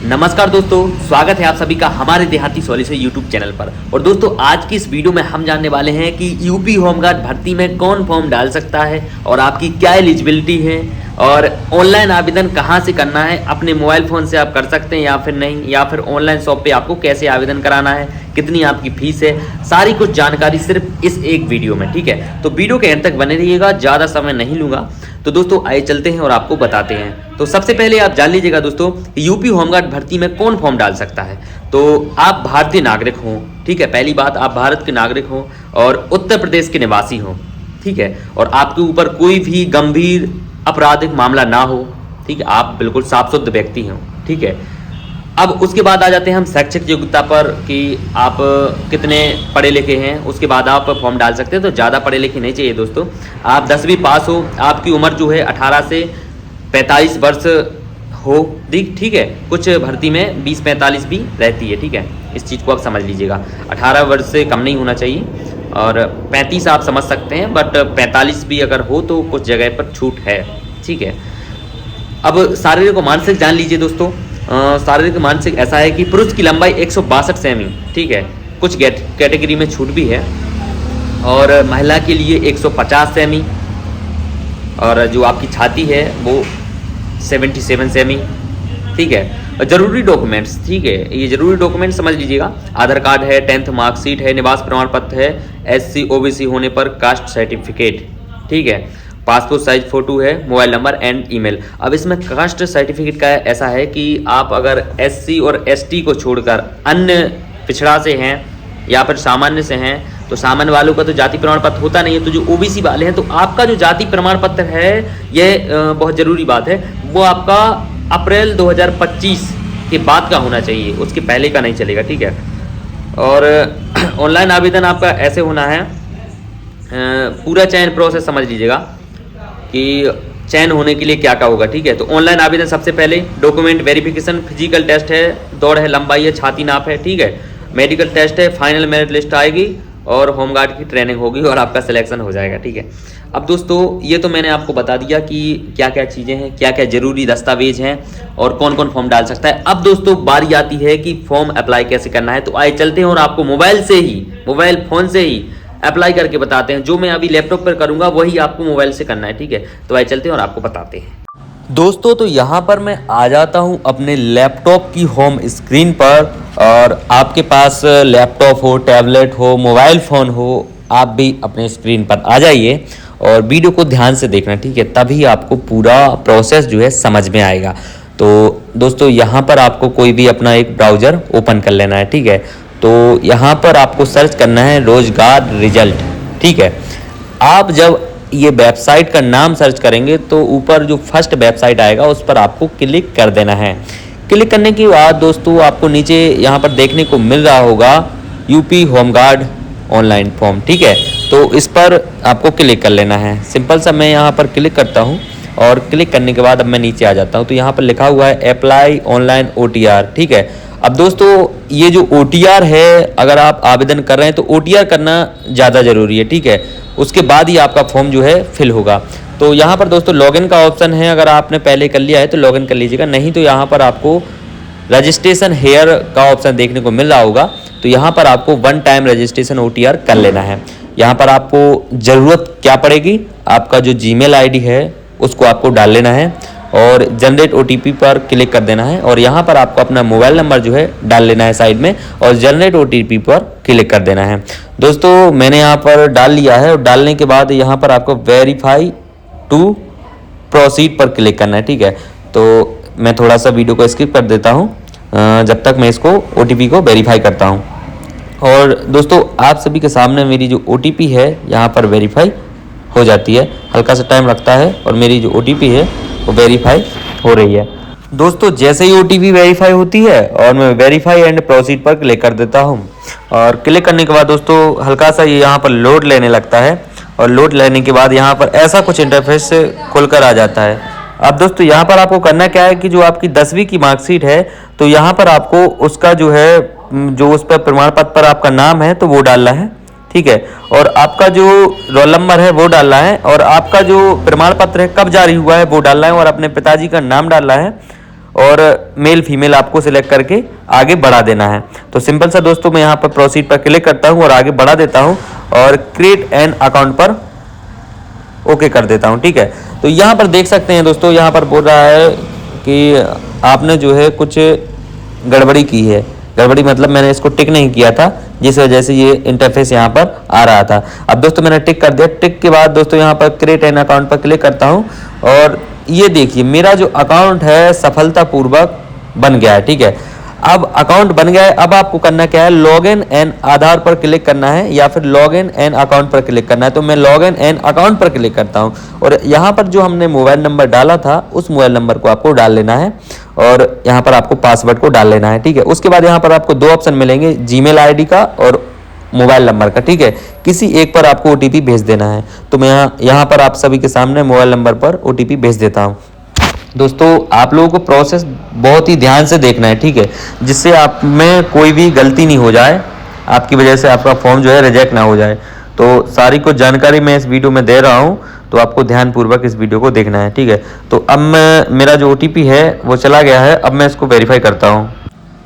नमस्कार दोस्तों, स्वागत है आप सभी का हमारे देहाती सॉल्यूशन यूट्यूब चैनल पर। और दोस्तों आज की इस वीडियो में हम जानने वाले हैं कि यूपी होमगार्ड भर्ती में कौन फॉर्म डाल सकता है और आपकी क्या एलिजिबिलिटी है और ऑनलाइन आवेदन कहां से करना है। अपने मोबाइल फ़ोन से आप कर सकते हैं या फिर नहीं, या फिर ऑनलाइन शॉप पे आपको कैसे आवेदन कराना है, कितनी आपकी फीस है, सारी कुछ जानकारी सिर्फ इस एक वीडियो में। ठीक है, तो वीडियो के एंड तक बने रहिएगा, ज़्यादा समय नहीं लूँगा। तो दोस्तों आइए चलते हैं और आपको बताते हैं। तो सबसे पहले आप जान लीजिएगा दोस्तों, यूपी होमगार्ड भर्ती में कौन फॉर्म डाल सकता है। तो आप भारतीय नागरिक हों, ठीक है, पहली बात आप भारत के नागरिक हों और उत्तर प्रदेश के निवासी हों, ठीक है, और आपके ऊपर कोई भी गंभीर आपराधिक मामला ना हो, ठीक है, आप बिल्कुल साफ शुद्ध व्यक्ति हों, ठीक है। अब उसके बाद आ जाते हैं हम शैक्षिक योग्यता पर कि आप कितने पढ़े लिखे हैं। उसके बाद आप फॉर्म डाल सकते हैं। तो ज़्यादा पढ़े लिखे नहीं चाहिए दोस्तों, आप 10वीं पास हो, आपकी उम्र जो है 18 से 45 वर्ष हो, ठीक है। कुछ भर्ती में 20-45 भी रहती है, ठीक है, इस चीज़ को आप समझ लीजिएगा। 18 वर्ष से कम नहीं होना चाहिए और 35 आप समझ सकते हैं, बट 45 भी अगर हो तो कुछ जगह पर छूट है, ठीक है। अब शारीरिक और मानसिक जान लीजिए दोस्तों। शारीरिक मानसिक ऐसा है कि पुरुष की लंबाई 162 सेमी, ठीक है, कुछ कैटेगरी में छूट भी है, और महिला के लिए 150 सेमी, और जो आपकी छाती है वो 77 सेमी, ठीक है। जरूरी डॉक्यूमेंट्स, ठीक है, ये जरूरी डॉक्यूमेंट समझ लीजिएगा। आधार कार्ड है, 10th मार्कशीट है, निवास प्रमाण पत्र है, SC OBC होने पर कास्ट सर्टिफिकेट, ठीक है, पासपोर्ट साइज फोटो है, मोबाइल नंबर एंड ईमेल। अब इसमें कास्ट सर्टिफिकेट का ऐसा है कि आप अगर SC और ST को छोड़कर अन्य पिछड़ा से हैं या फिर सामान्य से हैं, तो सामान्य वालों का तो जाति प्रमाण पत्र होता नहीं है। तो जो OBC वाले हैं, तो आपका जो जाति प्रमाण पत्र है, ये बहुत ज़रूरी बात है, वो आपका अप्रैल 2025 के बाद का होना चाहिए, उसके पहले का नहीं चलेगा, ठीक है। और ऑनलाइन आवेदन आपका ऐसे होना है, पूरा चयन प्रोसेस समझ लीजिएगा कि चयन होने के लिए क्या क्या होगा, ठीक है। तो ऑनलाइन आवेदन सबसे पहले डॉक्यूमेंट वेरिफिकेशन, फिजिकल टेस्ट है, दौड़ है, लंबाई है, छाती नाप है, ठीक है, मेडिकल टेस्ट है, फाइनल मेरिट लिस्ट आएगी और होमगार्ड की ट्रेनिंग होगी और आपका सिलेक्शन हो जाएगा, ठीक है। अब दोस्तों ये तो मैंने आपको बता दिया कि क्या क्या चीज़ें हैं, क्या क्या जरूरी दस्तावेज हैं और कौन कौन फॉर्म डाल सकता है। अब दोस्तों बारी आती है कि फॉर्म अप्लाई कैसे करना है। तो आइए चलते हैं और आपको मोबाइल फ़ोन से ही अप्लाई करके बताते हैं। जो मैं अभी लैपटॉप पर करूंगा वही आपको मोबाइल से करना है, ठीक है। तो आइए चलते हैं और आपको बताते हैं दोस्तों। तो यहाँ पर मैं आ जाता हूँ अपने लैपटॉप की होम स्क्रीन पर, और आपके पास लैपटॉप हो, टैबलेट हो, मोबाइल फ़ोन हो, आप भी अपने स्क्रीन पर आ जाइए और वीडियो को ध्यान से देखना, ठीक है, तभी आपको पूरा प्रोसेस जो है समझ में आएगा। तो दोस्तों यहाँ पर आपको कोई भी अपना एक ब्राउज़र ओपन कर लेना है, ठीक है। तो यहाँ पर आपको सर्च करना है रोजगार रिजल्ट, ठीक है। आप जब ये वेबसाइट का नाम सर्च करेंगे तो ऊपर जो फर्स्ट वेबसाइट आएगा उस पर आपको क्लिक कर देना है। क्लिक करने के बाद दोस्तों आपको नीचे यहाँ पर देखने को मिल रहा होगा यूपी होमगार्ड ऑनलाइन फॉर्म, ठीक है। तो इस पर आपको क्लिक कर लेना है। सिंपल सा मैं यहाँ पर क्लिक करता हूँ और क्लिक करने के बाद अब मैं नीचे आ जाता हूँ। तो यहाँ पर लिखा हुआ है अप्लाई ऑनलाइन OTR, ठीक है। अब दोस्तों ये जो OTR है, अगर आप आवेदन कर रहे हैं तो OTR करना ज़्यादा ज़रूरी है, ठीक है। उसके बाद ही आपका फॉर्म जो है फिल होगा। तो यहाँ पर दोस्तों लॉगिन का ऑप्शन है, अगर आपने पहले कर लिया है तो लॉगिन कर लीजिएगा, नहीं तो यहाँ पर आपको रजिस्ट्रेशन हेयर का ऑप्शन देखने को मिल रहा होगा। तो यहाँ पर आपको 1 टाइम रजिस्ट्रेशन OTR कर लेना है। यहाँ पर आपको ज़रूरत क्या पड़ेगी, आपका जो Gmail ID है उसको आपको डाल लेना है और जनरेट OTP पर क्लिक कर देना है, और यहाँ पर आपको अपना मोबाइल नंबर जो है डाल लेना है साइड में और जनरेट OTP पर क्लिक कर देना है। दोस्तों मैंने यहाँ पर डाल लिया है, और डालने के बाद यहाँ पर आपको वेरीफाई टू प्रोसीड पर क्लिक करना है, ठीक है। तो मैं थोड़ा सा वीडियो को स्किप कर देता हूँ जब तक मैं इसको OTP को वेरीफाई करता हूँ। और दोस्तों आप सभी के सामने मेरी जो OTP है यहाँ पर वेरीफाई हो जाती है, हल्का सा टाइम लगता है और मेरी जो OTP है वो वेरीफाई हो रही है। दोस्तों जैसे ही OTP वेरीफाई होती है और मैं वेरीफाई एंड प्रोसीड पर क्लिक कर देता हूँ, और क्लिक करने के बाद दोस्तों हल्का सा ये यहाँ पर लोड लेने लगता है, और लोड लेने के बाद यहाँ पर ऐसा कुछ इंटरफेस खुलकर आ जाता है। अब दोस्तों यहाँ पर आपको करना क्या है कि जो आपकी 10वीं की मार्कशीट है, तो यहाँ पर आपको उसका जो है जो उस पर प्रमाण पत्र पर आपका नाम है तो वो डालना है, ठीक है, और आपका जो रोल नंबर है वो डालना है, और आपका जो प्रमाण पत्र है कब जारी हुआ है वो डालना है, और अपने पिताजी का नाम डालना है, और मेल फीमेल आपको सिलेक्ट करके आगे बढ़ा देना है। तो सिंपल सा दोस्तों मैं यहाँ पर प्रोसीड पर क्लिक करता हूँ और आगे बढ़ा देता हूँ और क्रिएट एन अकाउंट पर ओके कर देता हूँ। ठीक है, तो यहाँ पर देख सकते हैं दोस्तों, यहाँ पर बोल रहा है कि आपने जो है कुछ गड़बड़ी की है। गड़बड़ी मतलब मैंने इसको टिक नहीं किया था, जिस वजह से ये इंटरफेस यहाँ पर आ रहा था। अब दोस्तों मैंने टिक कर दिया। टिक के बाद दोस्तों यहाँ पर क्रिएट एन अकाउंट पर क्लिक करता हूँ और ये देखिए मेरा जो अकाउंट है सफलतापूर्वक बन गया है। ठीक है, अब अकाउंट बन गया है। अब आपको करना क्या है, लॉग इन एन आधार पर क्लिक करना है या फिर लॉग इन एन अकाउंट पर क्लिक करना है। तो मैं लॉग इन एन अकाउंट पर क्लिक करता हूं और यहाँ पर जो हमने मोबाइल नंबर डाला था उस मोबाइल नंबर को आपको डाल लेना है और यहाँ पर आपको पासवर्ड को डाल लेना है। ठीक है, उसके बाद यहाँ पर आपको दो ऑप्शन मिलेंगे, जीमेल आईडी का और मोबाइल नंबर का। ठीक है, किसी एक पर आपको ओटीपी भेज देना है। तो मैं यहाँ पर आप सभी के सामने मोबाइल नंबर पर ओटीपी भेज देता हूँ। दोस्तों आप लोगों को प्रोसेस बहुत ही ध्यान से देखना है। ठीक है, जिससे आप में कोई भी गलती नहीं हो जाए, आपकी वजह से आपका फॉर्म जो है रिजेक्ट ना हो जाए। तो सारी कुछ जानकारी मैं इस वीडियो में दे रहा हूँ, तो आपको ध्यानपूर्वक इस वीडियो को देखना है। ठीक है, तो अब मेरा जो ओटीपी है वो चला गया है। अब मैं इसको वेरीफाई करता हूँ।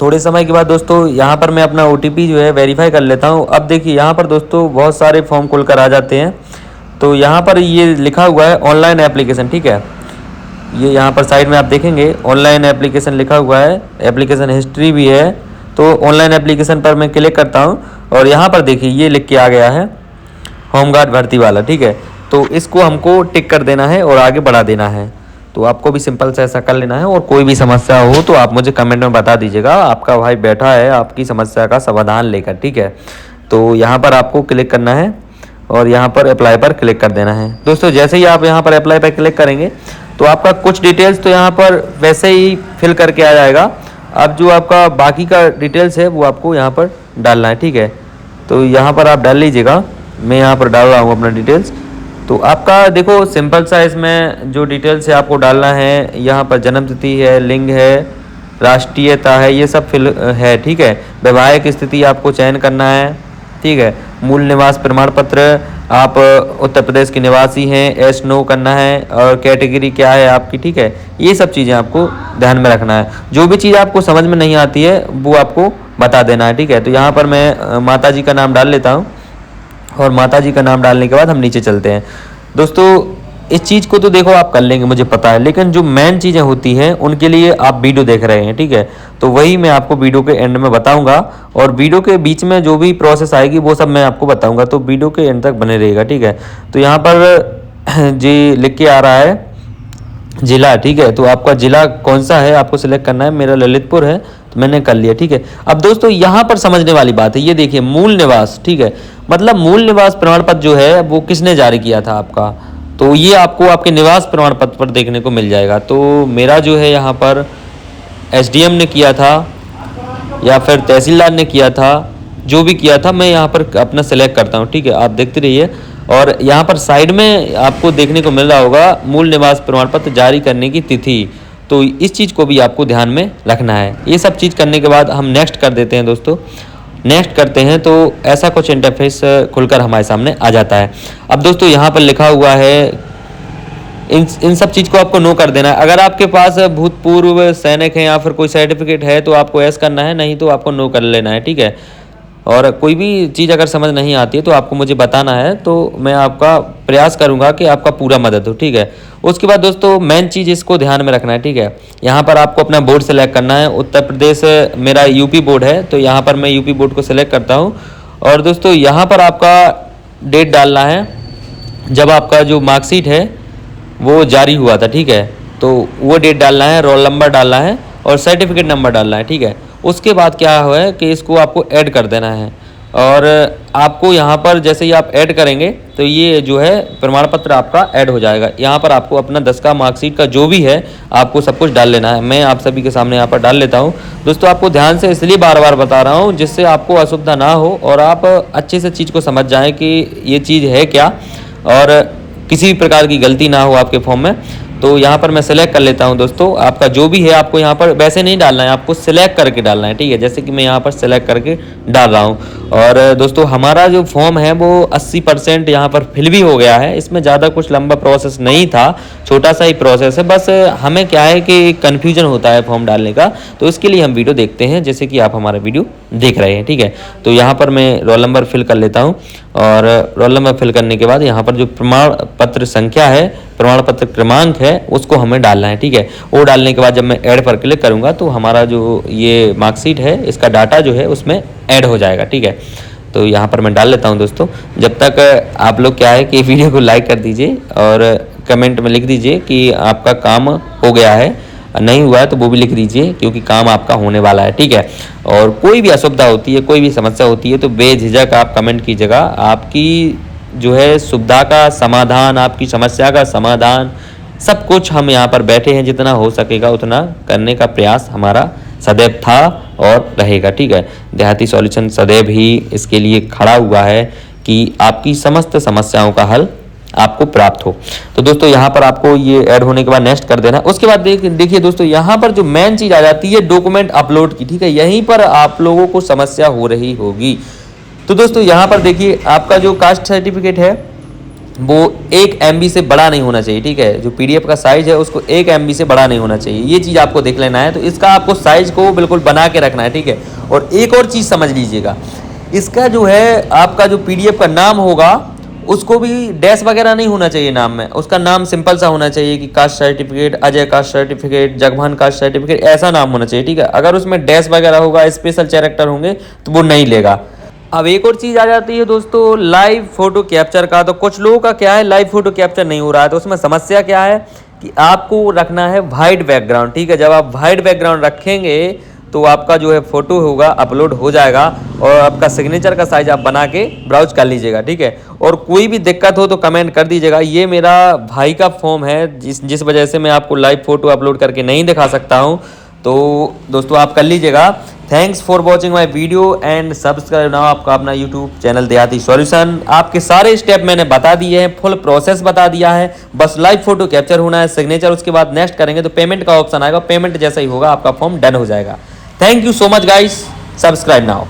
थोड़े समय के बाद दोस्तों यहाँ पर मैं अपना ओटीपी जो है वेरीफाई कर लेता हूँ। अब देखिए यहाँ पर दोस्तों बहुत सारे फॉर्म खुलकर आ जाते हैं। तो यहाँ पर ये लिखा हुआ है ऑनलाइन एप्लीकेशन। ठीक है, ये यहाँ पर साइड में आप देखेंगे ऑनलाइन एप्लीकेशन लिखा हुआ है, एप्लीकेशन हिस्ट्री भी है। तो ऑनलाइन एप्लीकेशन पर मैं क्लिक करता हूँ और यहाँ पर देखिए ये लिख के आ गया है होमगार्ड भर्ती वाला। ठीक है, तो इसको हमको टिक कर देना है और आगे बढ़ा देना है। तो आपको भी सिंपल से ऐसा कर लेना है और कोई भी समस्या हो तो आप मुझे कमेंट में बता दीजिएगा। आपका भाई बैठा है आपकी समस्या का समाधान लेकर। ठीक है, तो यहाँ पर आपको क्लिक करना है और यहाँ पर अप्लाई पर क्लिक कर देना है। दोस्तों जैसे ही आप यहाँ पर अप्लाई पर क्लिक करेंगे तो आपका कुछ डिटेल्स तो यहाँ पर वैसे ही फिल करके आ जाएगा। अब जो आपका बाकी का डिटेल्स है वो आपको यहाँ पर डालना है। ठीक है, तो यहाँ पर आप डाल लीजिएगा। मैं यहाँ पर डाल रहा हूँ अपना डिटेल्स। तो आपका देखो सिंपल सा इसमें जो डिटेल्स है आपको डालना है। यहाँ पर जन्म तिथि है, लिंग है, राष्ट्रीयता है, ये सब फिल है। ठीक है, वैवाहिक स्थिति आपको चयन करना है। ठीक है, मूल निवास प्रमाण पत्र, आप उत्तर प्रदेश के निवासी हैं, एस नो करना है और कैटेगरी क्या है आपकी। ठीक है, ये सब चीज़ें आपको ध्यान में रखना है। जो भी चीज़ आपको समझ में नहीं आती है वो आपको बता देना है। ठीक है, तो यहाँ पर मैं माता जी का नाम डाल लेता हूँ और माता जी का नाम डालने के बाद हम नीचे चलते हैं। दोस्तों इस चीज़ को तो देखो आप कर लेंगे मुझे पता है, लेकिन जो मेन चीज़ें होती हैं उनके लिए आप वीडियो देख रहे हैं। ठीक है, तो वही मैं आपको वीडियो के एंड में बताऊंगा और वीडियो के बीच में जो भी प्रोसेस आएगी वो सब मैं आपको बताऊंगा। तो वीडियो के एंड तक बने रहेगा। ठीक है, तो यहाँ पर जी लिख के आ रहा है जिला। ठीक है, तो आपका जिला कौन सा है आपको सिलेक्ट करना है। मेरा ललितपुर है तो मैंने कर लिया। ठीक है, अब दोस्तों यहाँ पर समझने वाली बात है, ये देखिए मूल निवास। ठीक है, मतलब मूल निवास प्रमाण पत्र जो है वो किसने जारी किया था आपका, तो ये आपको आपके निवास प्रमाण पत्र पर देखने को मिल जाएगा। तो मेरा जो है यहाँ पर एसडीएम ने किया था या फिर तहसीलदार ने किया था, जो भी किया था मैं यहाँ पर अपना सेलेक्ट करता हूँ। ठीक है, आप देखते रहिए। और यहाँ पर साइड में आपको देखने को मिल रहा होगा मूल निवास प्रमाण पत्र जारी करने की तिथि। तो इस चीज़ को भी आपको ध्यान में रखना है। ये सब चीज़ करने के बाद हम नेक्स्ट कर देते हैं। दोस्तों नेक्स्ट करते हैं तो ऐसा कुछ इंटरफेस खुलकर हमारे सामने आ जाता है। अब दोस्तों यहाँ पर लिखा हुआ है इन सब चीज़ को आपको नो कर देना है। अगर आपके पास भूतपूर्व सैनिक हैं या फिर कोई सर्टिफिकेट है तो आपको एस करना है, नहीं तो आपको नो कर लेना है। ठीक है, और कोई भी चीज़ अगर समझ नहीं आती है तो आपको मुझे बताना है, तो मैं आपका प्रयास करूंगा कि आपका पूरा मदद हो। ठीक है, उसके बाद दोस्तों मेन चीज़ इसको ध्यान में रखना है। ठीक है, यहाँ पर आपको अपना बोर्ड सेलेक्ट करना है। उत्तर प्रदेश मेरा यूपी बोर्ड है तो यहाँ पर मैं यूपी बोर्ड को सिलेक्ट करता हूँ। और दोस्तों यहाँ पर आपका डेट डालना है जब आपका जो मार्कशीट है वो जारी हुआ था। ठीक है, तो वो डेट डालना है, रोल नंबर डालना है और सर्टिफिकेट नंबर डालना है। ठीक है, उसके बाद क्या है कि इसको आपको ऐड कर देना है। और आपको यहाँ पर जैसे ही आप ऐड करेंगे तो ये जो है प्रमाण पत्र आपका ऐड हो जाएगा। यहाँ पर आपको अपना 10 का मार्कशीट का जो भी है आपको सब कुछ डाल लेना है। मैं आप सभी के सामने यहाँ पर डाल लेता हूँ। दोस्तों आपको ध्यान से इसलिए बार बार बता रहा हूँ जिससे आपको असुविधा ना हो और आप अच्छे से चीज़ को समझ जाएँ कि ये चीज़ है क्या और किसी भी प्रकार की गलती ना हो आपके फॉर्म में। तो यहाँ पर मैं सिलेक्ट कर लेता हूँ दोस्तों। आपका जो भी है आपको यहाँ पर वैसे नहीं डालना है, आपको सिलेक्ट करके डालना है, ठीक है। जैसे कि मैं यहाँ पर सिलेक्ट करके डाल रहा हूँ। और दोस्तों हमारा जो फॉर्म है वो 80% यहाँ पर फिल भी हो गया है। इसमें ज़्यादा कुछ लंबा प्रोसेस नहीं था, छोटा सा ही प्रोसेस है। बस हमें क्या है कि कन्फ्यूजन होता है फॉर्म डालने का, तो इसके लिए हम वीडियो देखते हैं, जैसे कि आप हमारा वीडियो देख रहे हैं, ठीक है। तो यहाँ पर मैं रोल नंबर फिल कर लेता हूँ। और रोल नंबर फिल करने के बाद यहाँ पर जो प्रमाण पत्र संख्या है, प्रमाण पत्र क्रमांक है, उसको हमें डालना है, ठीक है। वो डालने के बाद जब मैं ऐड पर क्लिक करूँगा तो हमारा जो ये मार्कशीट है इसका डाटा जो है उसमें ऐड हो जाएगा, ठीक है। तो यहाँ पर मैं डाल लेता हूँ दोस्तों। जब तक आप लोग क्या है कि वीडियो को लाइक कर दीजिए और कमेंट में लिख दीजिए कि आपका काम हो गया है, नहीं हुआ है तो वो भी लिख दीजिए, क्योंकि काम आपका होने वाला है, ठीक है। और कोई भी असुविधा होती है, कोई भी समस्या होती है तो बेझिझक आप कमेंट कीजिएगा। आपकी जो है सुविधा का समाधान, आपकी समस्या का समाधान, सब कुछ हम यहाँ पर बैठे हैं, जितना हो सकेगा उतना करने का प्रयास हमारा सदैव था और रहेगा, ठीक है। देहाती सॉल्यूशन सदैव ही इसके लिए खड़ा हुआ है कि आपकी समस्त समस्याओं का हल आपको प्राप्त हो। तो दोस्तों यहाँ पर आपको ये ऐड होने के बाद नेक्स्ट कर देना। उसके बाद देखिए दोस्तों, यहाँ पर जो मेन चीज़ आ जाती है डॉक्यूमेंट अपलोड की, ठीक है। यहीं पर आप लोगों को समस्या हो रही होगी। तो दोस्तों यहाँ पर देखिए, आपका जो कास्ट सर्टिफिकेट है वो 1 MB से बड़ा नहीं होना चाहिए, ठीक है। जो PDF का साइज है उसको 1 MB से बड़ा नहीं होना चाहिए, ये चीज़ आपको देख लेना है। तो इसका आपको साइज को बिल्कुल बना के रखना है, ठीक है। और एक और चीज़ समझ लीजिएगा, इसका जो है आपका जो PDF का नाम होगा उसको भी डैश वगैरह नहीं होना चाहिए नाम में। उसका नाम सिंपल सा होना चाहिए कि caste certificate, Ajay caste certificate, Jagbhan caste certificate, ऐसा नाम होना चाहिए, ठीक है। अगर उसमें डैश वगैरह होगा, स्पेशल कैरेक्टर होंगे तो वो नहीं लेगा। अब एक और चीज़ आ जाती है दोस्तों, लाइव फोटो कैप्चर का। तो कुछ लोगों का क्या है, लाइव फोटो कैप्चर नहीं हो रहा है। तो उसमें समस्या क्या है कि आपको रखना है वाइट बैकग्राउंड, ठीक है। जब आप वाइट बैकग्राउंड रखेंगे तो आपका जो है फोटो होगा अपलोड हो जाएगा और आपका सिग्नेचर का साइज आप बना के ब्राउज कर लीजिएगा, ठीक है। और कोई भी दिक्कत हो तो कमेंट कर दीजिएगा। ये मेरा भाई का फॉर्म है, जिस वजह से मैं आपको लाइव फोटो अपलोड करके नहीं दिखा सकता हूँ। तो दोस्तों आप कर लीजिएगा। Thanks for watching my video and subscribe now आपका अपना यूट्यूब चैनल देहाती सॉल्यूशन। आपके सारे स्टेप मैंने बता दिए हैं, फुल प्रोसेस बता दिया है। बस लाइव फोटो कैप्चर होना है, सिग्नेचर, उसके बाद नेक्स्ट करेंगे तो पेमेंट का ऑप्शन आएगा। पेमेंट जैसा ही होगा आपका फॉर्म डन हो जाएगा। Thank you so much guys, subscribe now.